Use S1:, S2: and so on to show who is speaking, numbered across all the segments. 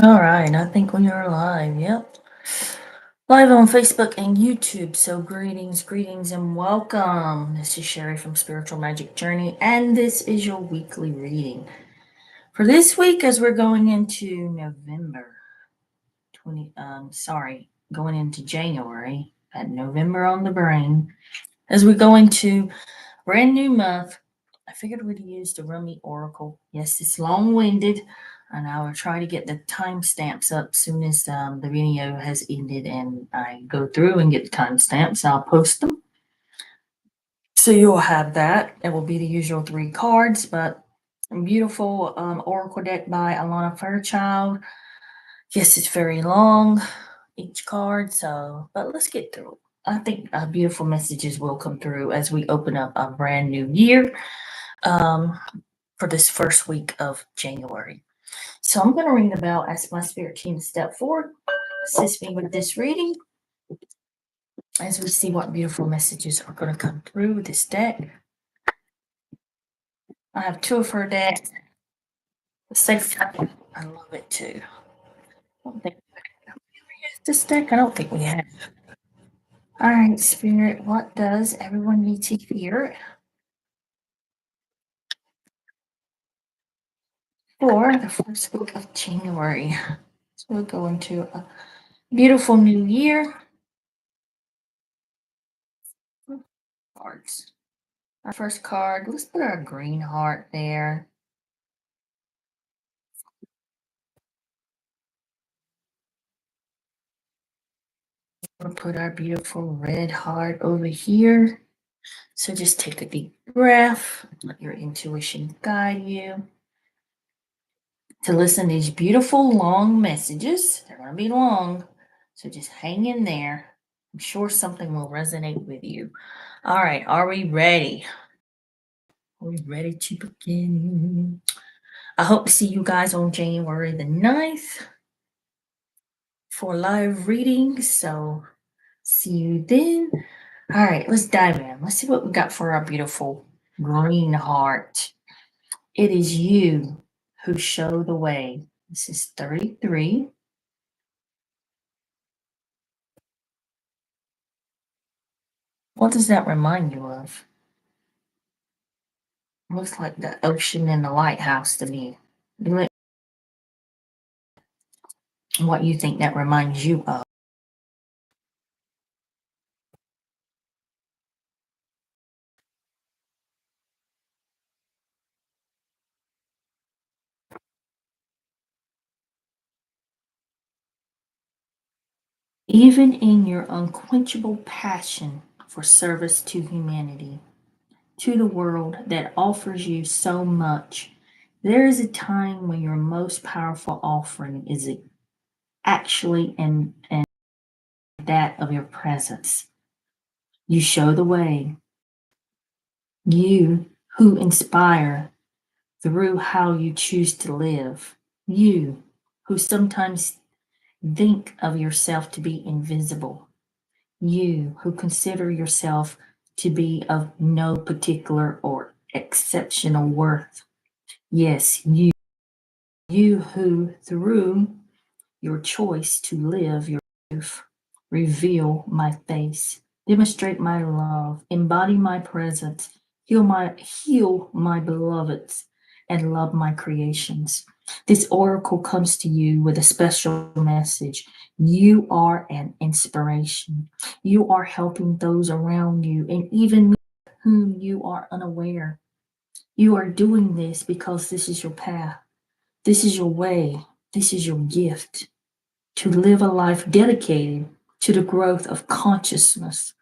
S1: All right, I think we are live. Yep. Live on Facebook and YouTube. So, greetings, and welcome. This is Sherry from Spiritual Magic Journey, and this is your weekly reading for this week as we're going into November 20. Going into January. Had November on the brain as we go into brand new month. I figured we'd use the Rumi Oracle. Yes, it's long-winded, and I will try to get the timestamps up soon as the video has ended and I go through and get the timestamps. I'll post them. So you'll have that. It will be the usual 3 cards, but a beautiful Oracle deck by Alana Fairchild. Yes, it's very long, each card, but let's get through it. I think beautiful messages will come through as we open up a brand new year. For this first week of January. So I'm going to ring the bell, ask my spirit team to step forward, assist me with this reading as we see what beautiful messages are going to come through with this deck. I have 2 of her decks. The safe I love it too. I don't think we've ever used this deck. I don't think we have. All right, Spirit, what does everyone need to hear for the first week of January? So we'll go into a beautiful new year. Cards. Our first card, let's put our green heart there. We'll put our beautiful red heart over here. So just take a deep breath, let your intuition guide you to listen to these beautiful long messages. They're going to be long, so just hang in there. I'm sure something will resonate with you. All right, are we ready? Are we ready to begin? I hope to see you guys on January the 9th for live readings. So see you then. All right, let's dive in. Let's see what we got for our beautiful green heart. It is you who show the way. This is 33. What does that remind you of? Looks like the ocean and the lighthouse to me. What you think that reminds you of? Even in your unquenchable passion for service to humanity, to the world that offers you so much, there is a time when your most powerful offering is actually and that of your presence. You show the way. You who inspire through how you choose to live. You who sometimes think of yourself to be invisible. You who consider yourself to be of no particular or exceptional worth. Yes, you who, through your choice to live your life, reveal my face, demonstrate my love, embody my presence, heal my beloveds, and love my creations. This oracle comes to you with a special message. You are an inspiration. You are helping those around you and even whom you are unaware. You are doing this because this is your path. This is your way. This is your gift to live a life dedicated to the growth of consciousness.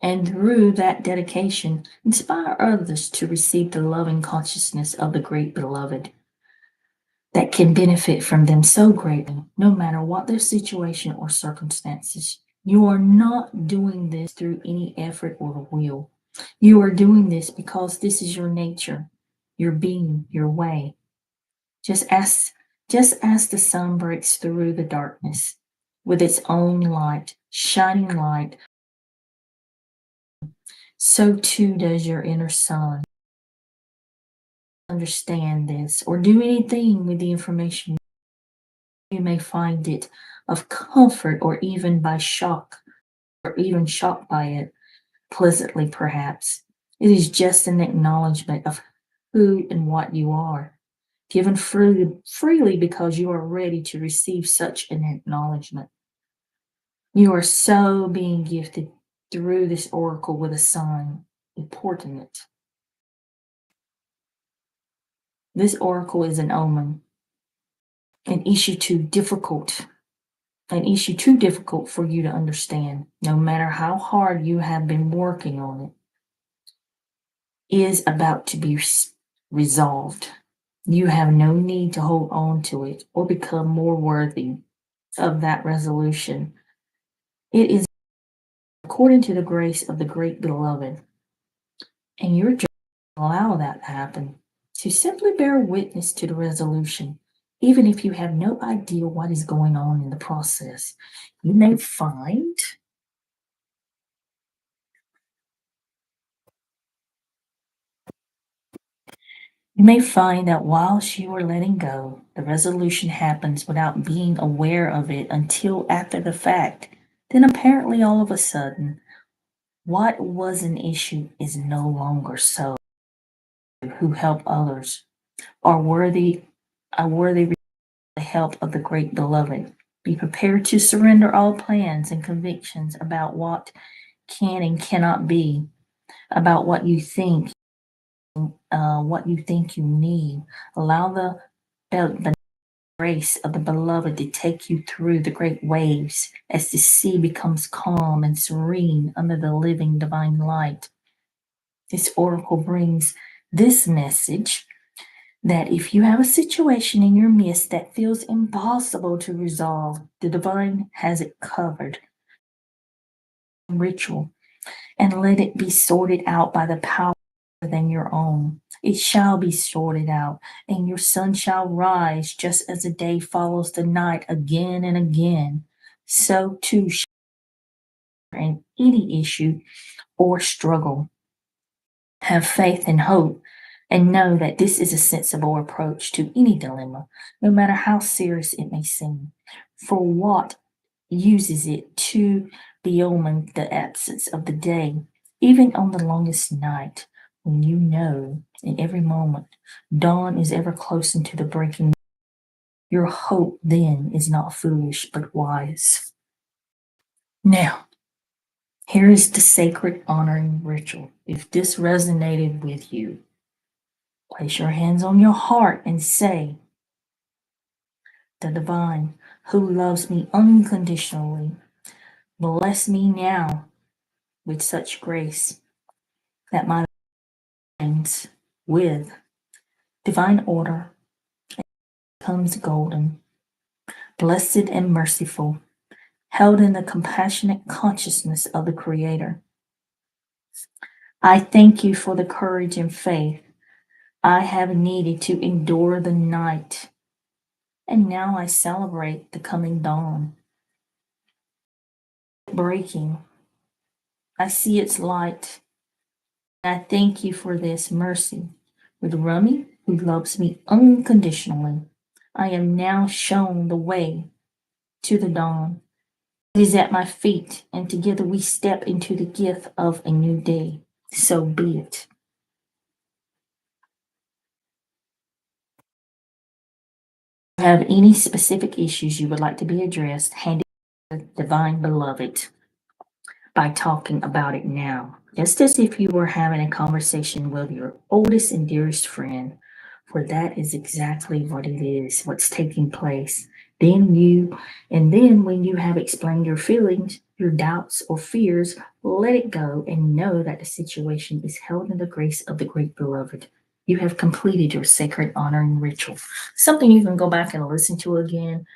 S1: And through that dedication, inspire others to receive the loving consciousness of the great beloved that can benefit from them so greatly, no matter what their situation or circumstances. You are not doing this through any effort or will. You are doing this because this is your nature, your being, your way. Just as the sun breaks through the darkness with its own light, shining light, so too does your inner sun understand this or do anything with the information, you may find it of comfort or even shocked by it, pleasantly perhaps. It is just an acknowledgement of who and what you are, given freely because you are ready to receive such an acknowledgement. You are so being gifted through this oracle with a sign, important. This oracle is an omen, an issue too difficult for you to understand, no matter how hard you have been working on it, is about to be resolved. You have no need to hold on to it or become more worthy of that resolution. It is according to the grace of the great beloved, and your job will allow that to happen, to simply bear witness to the resolution, even if you have no idea what is going on in the process. You may find that whilst you are letting go, the resolution happens without being aware of it until after the fact. Then apparently all of a sudden, what was an issue is no longer so. Who help others are worthy of the help of the great beloved. Be prepared to surrender all plans and convictions about what can and cannot be, about what you think you need. Allow the grace of the beloved to take you through the great waves as the sea becomes calm and serene under the living divine light. This oracle brings this message that if you have a situation in your midst that feels impossible to resolve, the divine has it covered. Ritual, and let it be sorted out by the power than your own. It shall be sorted out, and your sun shall rise just as the day follows the night again and again. So too shall in any issue or struggle. Have faith and hope, and know that this is a sensible approach to any dilemma, no matter how serious it may seem. For what uses it to beomen the absence of the day, even on the longest night, when you know in every moment dawn is ever close into the breaking. Your hope then is not foolish but wise. Now, here is the sacred honoring ritual. If this resonated with you, place your hands on your heart and say, the divine who loves me unconditionally, bless me now with such grace that my lines with divine order comes golden, blessed and merciful, held in the compassionate consciousness of the Creator. I thank you for the courage and faith I have needed to endure the night, and now I celebrate the coming dawn. Breaking, I see its light. I thank you for this mercy. With Rumi, who loves me unconditionally, I am now shown the way to the dawn. It is at my feet, and together we step into the gift of a new day. So be it. If you have any specific issues you would like to be addressed, hand it to the divine beloved by talking about it now, just as if you were having a conversation with your oldest and dearest friend, for that is exactly what it is, what's taking place. Then when you have explained your feelings, your doubts or fears, let it go and know that the situation is held in the grace of the great beloved. You have completed your sacred honoring ritual. Something you can go back and listen to again,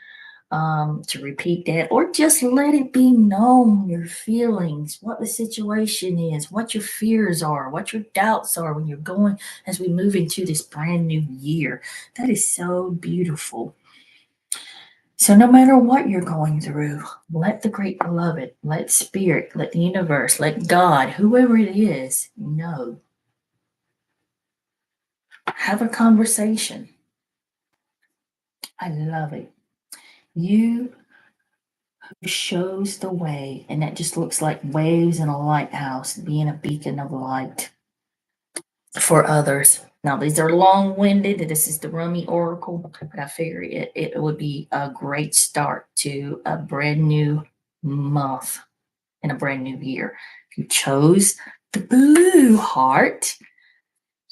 S1: to repeat that, or just let it be known your feelings, what the situation is, what your fears are, what your doubts are when you're going as we move into this brand new year. That is so beautiful. So, no matter what you're going through, let the great beloved, let spirit, let the universe, let God, whoever it is, know Have a conversation. I love it. You shows the way, and that just looks like waves in a lighthouse, being a beacon of light for others. Now, these are long-winded. This is the Rumi Oracle, but I figure it would be a great start to a brand new month and a brand new year. If you chose the blue heart,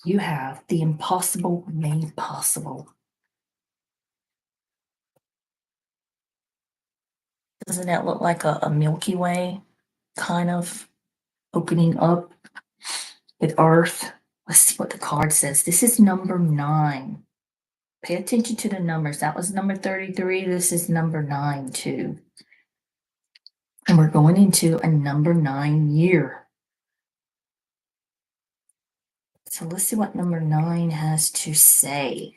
S1: you have the impossible made possible. Doesn't that look like a Milky Way kind of opening up with Earth? Let's see what the card says. This is number 9. Pay attention to the numbers. That was number 33. This is number 9 too. And we're going into a number 9 year. So let's see what number 9 has to say.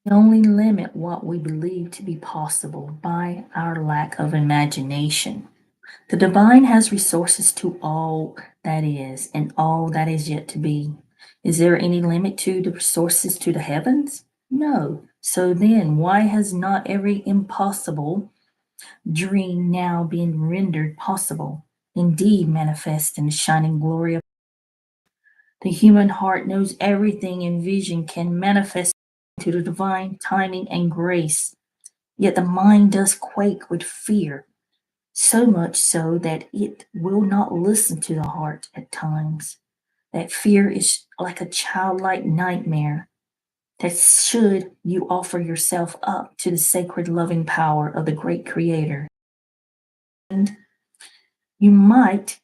S1: We only limit what we believe to be possible by our lack of imagination. The divine has resources to all that is and all that is yet to be. Is there any limit to the resources to the heavens? No. So then, why has not every impossible dream now been rendered possible? Indeed, manifest in the shining glory of the human heart knows everything in vision can manifest to the divine timing and grace. Yet the mind does quake with fear, so much so that it will not listen to the heart at times. That fear is like a childlike nightmare. That should you offer yourself up to the sacred loving power of the great Creator, and you might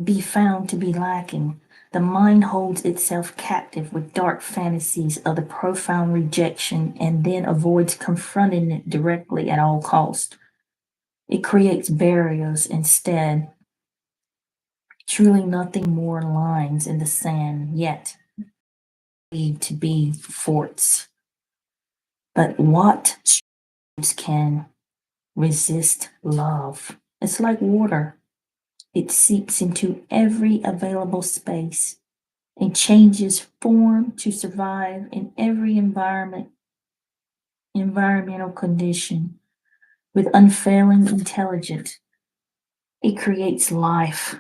S1: be found to be lacking. The mind holds itself captive with dark fantasies of the profound rejection and then avoids confronting it directly at all cost. It creates barriers instead. Truly nothing more lines in the sand yet need to be forts. But what can resist love? It's like water. It seeps into every available space and changes form to survive in every environmental condition. With unfailing intelligence, it creates life.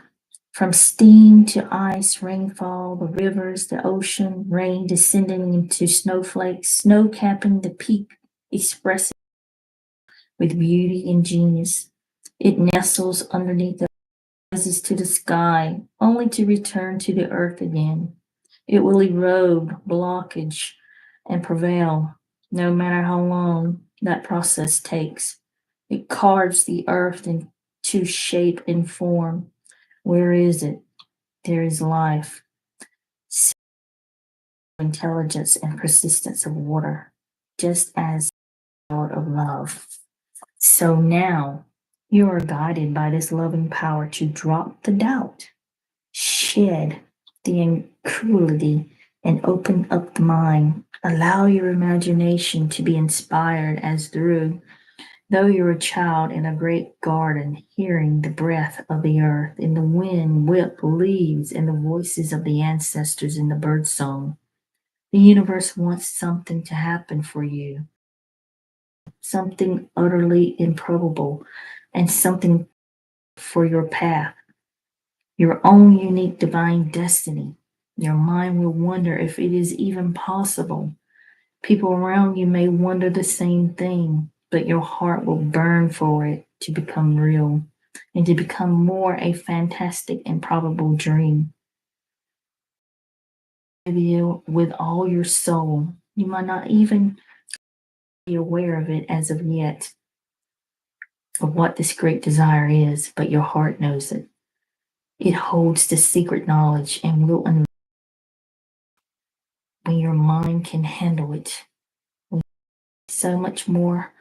S1: From steam to ice, rainfall, the rivers, the ocean, rain descending into snowflakes, snow capping the peak, expressing with beauty and genius. It nestles underneath the rises to the sky, only to return to the earth again. It will erode, blockage, and prevail, no matter how long that process takes. It carves the earth into shape and form. Where is it? There is life, intelligence, and persistence of water, just as the power of love. So now you are guided by this loving power to drop the doubt, shed the incredulity, and open up the mind. Allow your imagination to be inspired as through, though you're a child in a great garden, hearing the breath of the earth, in the wind whip leaves, and the voices of the ancestors in the bird song. The universe wants something to happen for you, something utterly improbable, and something for your path, your own unique divine destiny. Your mind will wonder if it is even possible. People around you may wonder the same thing, but your heart will burn for it to become real and to become more a fantastic and probable dream. With all your soul, you might not even be aware of it as of yet, of what this great desire is, but your heart knows it. It holds the secret knowledge and will unveil when your mind can handle it. So much more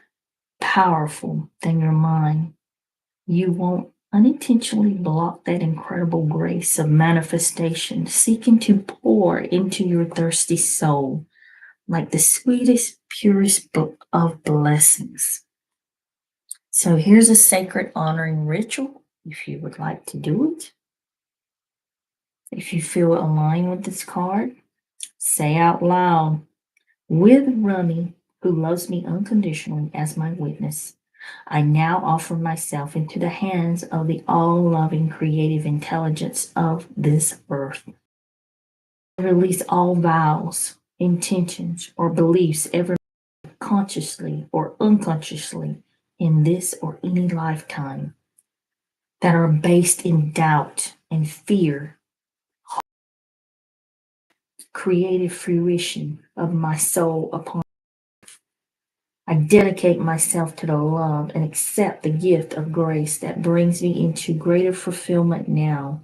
S1: powerful than your mind. You won't unintentionally block that incredible grace of manifestation seeking to pour into your thirsty soul. like the sweetest, purest book of blessings. So here's a sacred honoring ritual if you would like to do it. If you feel aligned with this card, say out loud, with Rumi, who loves me unconditionally as my witness, I now offer myself into the hands of the all-loving creative intelligence of this earth. I release all vows, intentions, or beliefs ever consciously or unconsciously in this or any lifetime that are based in doubt and fear, creative fruition of my soul upon. I dedicate myself to the love and accept the gift of grace that brings me into greater fulfillment now.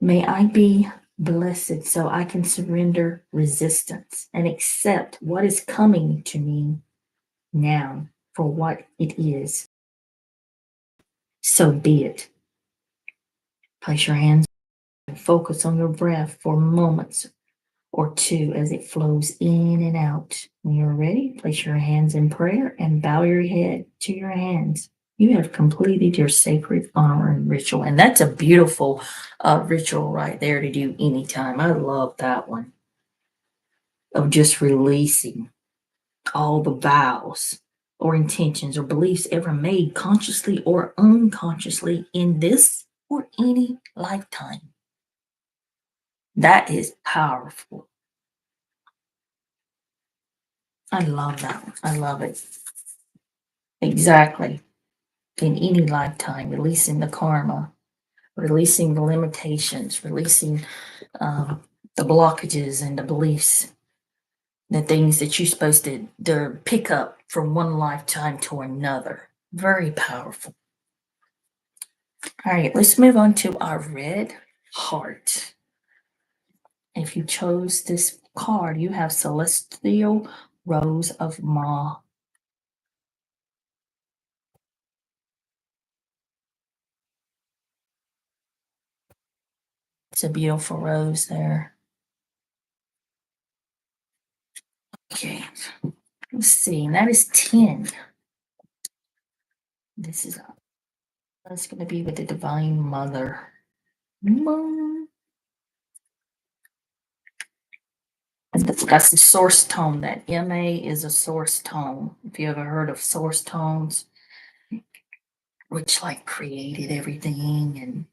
S1: May I be blessed so I can surrender resistance and accept what is coming to me now for what it is. So be it. Place your hands and focus on your breath for moments or two as it flows in and out. When you're ready, place your hands in prayer and bow your head to your hands. You have completed your sacred honoring ritual. And that's a beautiful ritual right there to do anytime. I love that one of just releasing all the vows or intentions or beliefs ever made consciously or unconsciously in this or any lifetime. That is powerful. I love that one. I love it. Exactly. In any lifetime, releasing the karma, releasing the limitations, releasing the blockages and the beliefs, the things that you're supposed to pick up from one lifetime to another. Very powerful. All right, let's move on to our red heart. If you chose this card, you have Celestial Rose of Ma. It's a beautiful rose there. Okay, let's see. And that is 10. That's going to be with the Divine Mother. That's the source tone. That MA is a source tone. If you ever heard of source tones, which like created everything and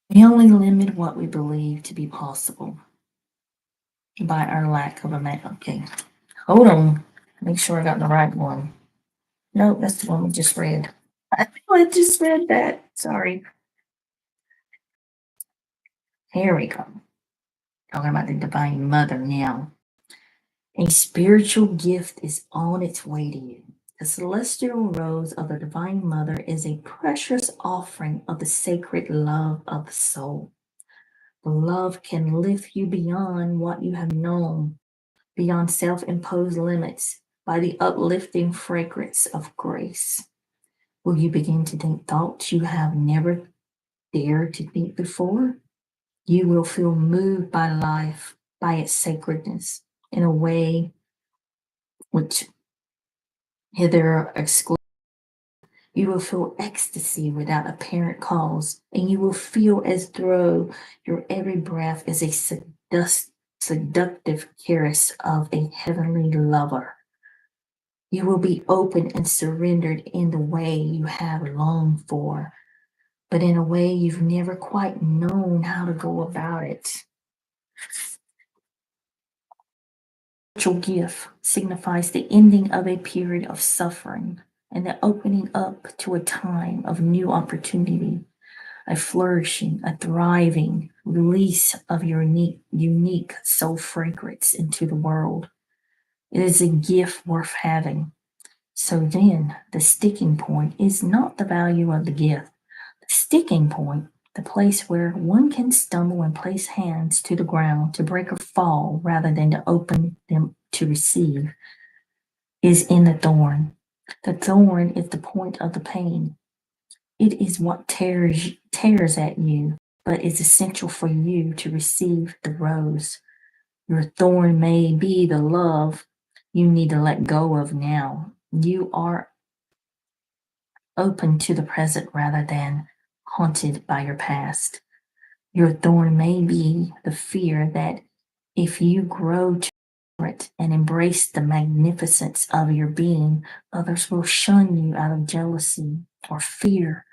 S1: we only limit what we believe to be possible by our lack of imagination. Okay, hold on. Make sure I got the right one. No, that's the one we just read. I just read that. Sorry. Here we go. Talking about the Divine Mother now. A spiritual gift is on its way to you. The celestial rose of the Divine Mother is a precious offering of the sacred love of the soul. The love can lift you beyond what you have known, beyond self-imposed limits, by the uplifting fragrance of grace. Will you begin to think thoughts you have never dared to think before? You will feel moved by life, by its sacredness, in a way which hither excludes. You will feel ecstasy without apparent cause, and you will feel as though your every breath is a seductive caress of a heavenly lover. You will be open and surrendered in the way you have longed for, but in a way you've never quite known how to go about it. Spiritual gift signifies the ending of a period of suffering and the opening up to a time of new opportunity, a flourishing, a thriving release of your unique soul fragrance into the world. It is a gift worth having. So then, the sticking point is not the value of the gift. The sticking point, the place where one can stumble and place hands to the ground to break or fall rather than to open them to receive, is in the thorn. The thorn is the point of the pain. It is what tears at you, but it's essential for you to receive the rose. Your thorn may be the love you need to let go of now. You are open to the present rather than haunted by your past. Your thorn may be the fear that if you grow to it and embrace the magnificence of your being, others will shun you out of jealousy or fear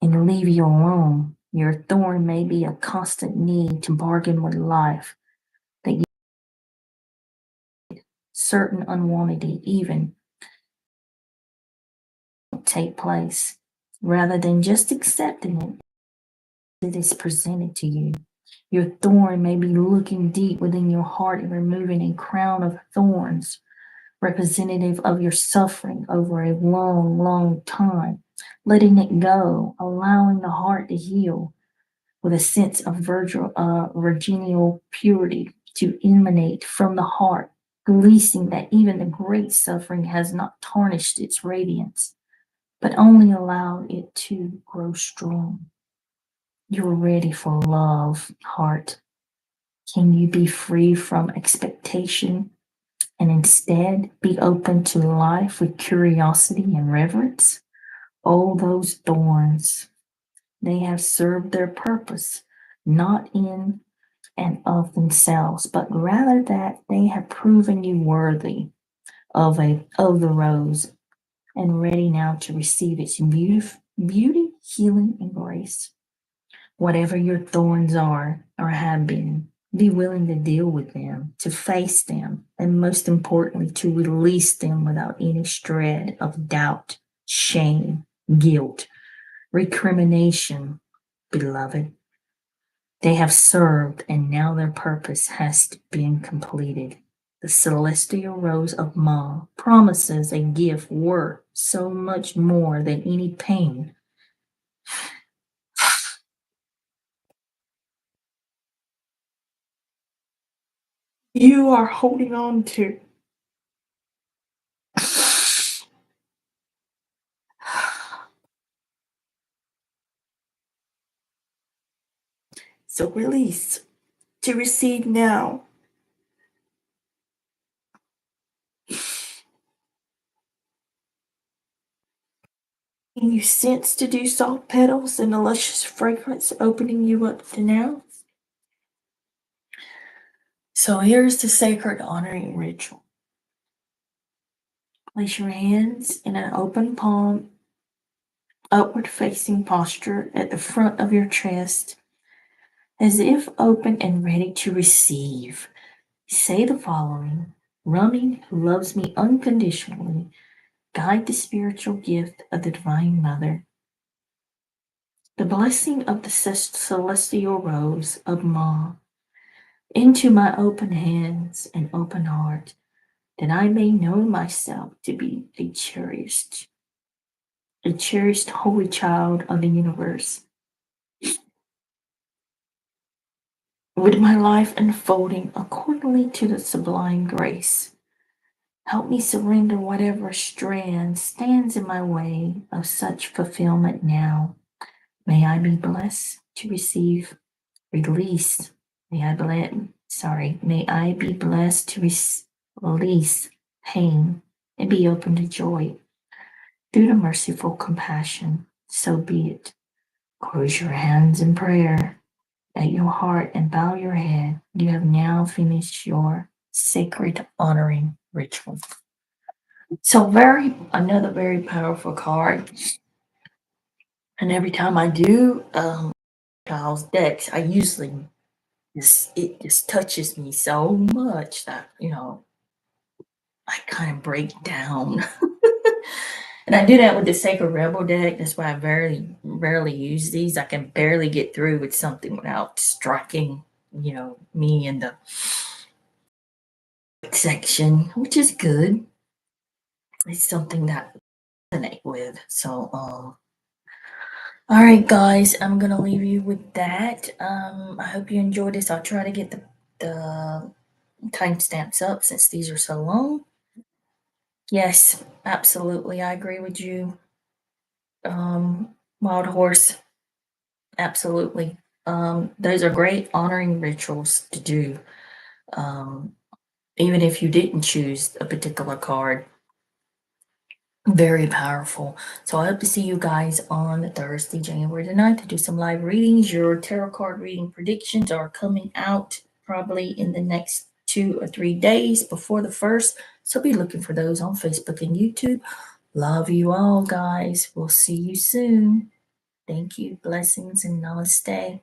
S1: and leave you alone. Your thorn may be a constant need to bargain with life, that you certain unwanted even take place, rather than just accepting it is presented to you. Your thorn may be looking deep within your heart and removing a crown of thorns, representative of your suffering over a long, long time, letting it go, allowing the heart to heal with a sense of virginal purity to emanate from the heart, releasing that even the great suffering has not tarnished its radiance, but only allowed it to grow strong. You're ready for love, heart. Can you be free from expectation and instead be open to life with curiosity and reverence? Oh, those thorns, they have served their purpose, not in and of themselves, but rather that they have proven you worthy of the rose and ready now to receive its beauty, healing, and grace. Whatever your thorns are or have been, be willing to deal with them, to face them, and most importantly, to release them without any shred of doubt, shame, guilt, recrimination, beloved. They have served, and now their purpose has been completed. The celestial rose of Ma promises a gift worth so much more than any pain you are holding on to. So release to receive now. Can you sense to do soft petals and a luscious fragrance opening you up to now? So here's the sacred honoring ritual. Place your hands in an open palm, upward facing posture at the front of your chest, as if open and ready to receive. Say the following: Rumi, who loves me unconditionally, guide the spiritual gift of the Divine Mother. The blessing of the celestial rose of Ma into my open hands and open heart, that I may know myself to be a cherished holy child of the universe, with my life unfolding accordingly to the sublime grace. Help me surrender whatever strand stands in my way of such fulfillment now. May I be blessed to receive release. May I be blessed to release pain and be open to joy through the merciful compassion. So be it. Close your hands in prayer at your heart and bow your head. You have now finished your sacred honoring ritual. So another very powerful card. And every time I do Kyle's decks, I usually it just touches me so much that I kind of break down. And I do that with the Sacred Rebel deck. That's why I very rarely use these. I can barely get through with something without striking, me in the section, which is good. It's something that I resonate with. So, all right, guys, I'm gonna leave you with that. I hope you enjoyed this. I'll try to get the timestamps up since these are so long. Yes, absolutely, I agree with you. Wild horse, absolutely. Those are great honoring rituals to do. Um, even if you didn't choose a particular card, very powerful. So I hope to see you guys on Thursday, January the 9th to do some live readings. Your tarot card reading predictions are coming out probably in the next 2 or 3 days before the 1st. So be looking for those on Facebook and YouTube. Love you all, guys. We'll see you soon. Thank you. Blessings and namaste.